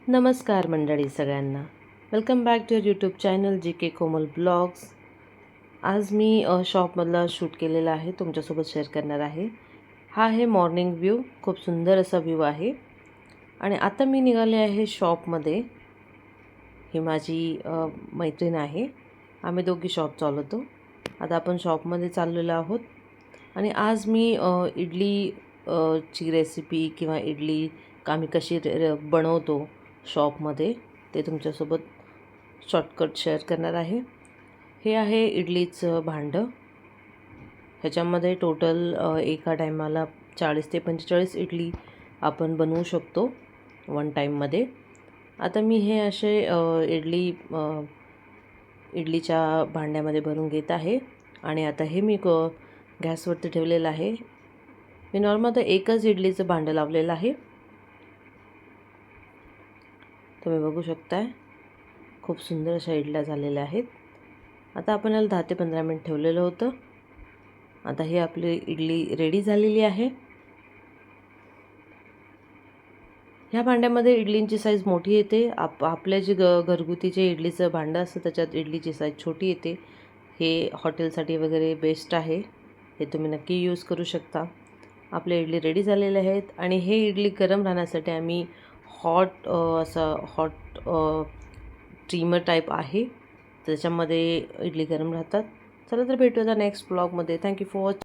नमस्कार मंडळी सगळ्यांना. Welcome back to your YouTube channel G K Komal vlogs. आज मी शॉपमधला शूट केलेला आहे, तुमच्यासोबत शेअर करणार आहे. हा आहे मॉर्निंग व्ह्यू. खूप सुंदर असा व्ह्यू आहे. आणि आता मी निघाले आहे शॉपमध्ये. ही माझी मैत्रीण आहे. आम्ही दोघी शॉप चालवतो. आता आपण शॉपमध्ये चाललेलो आहोत. आणि आज मी इडली ची रेसिपी किंवा इडली आम्ही कशी बनवतो शॉपमध्ये ते तुमच्यासोबत शॉर्टकट शेअर करणार आहे. हे आहे इडलीचं भांडं. ह्याच्यामध्ये टोटल एका टायमाला 40 ते 45 इडली आपण बनवू शकतो वन टाईममध्ये. आता मी हे असे इडलीच्या भांड्यामध्ये भरून घेत आहे. आणि आता हे मी गॅसवरती ठेवलेलं आहे. मी नॉर्मल तर एकच इडलीचं भांडं लावलेलं आहे. तुम्ही बघू शकताय खूप सुंदर अशा इडल्या झालेल्या आहेत. आता आपण याला 10 ते 15 मिनिट ठेवलेलं होतं. आता ही आपली इडली रेडी झालेली आहे. ह्या भांड्यामध्ये इडलींची साईज मोठी येते. आपल्या जे घरगुती जे इडलीचं भांडं असतं त्याच्यात इडलीची साईज छोटी येते. हे हॉटेलसाठी वगैरे बेस्ट आहे. हे तुम्ही नक्की यूज करू शकता. आपल्या इडली रेडी झालेल्या आहेत. आणि हे इडली गरम राहण्यासाठी आम्ही हॉट स्टीमर टाईप आहे, त्याच्यामध्ये इडली गरम राहतात. चला तर भेटूया नेक्स्ट ब्लॉगमध्ये. Thank you for watching.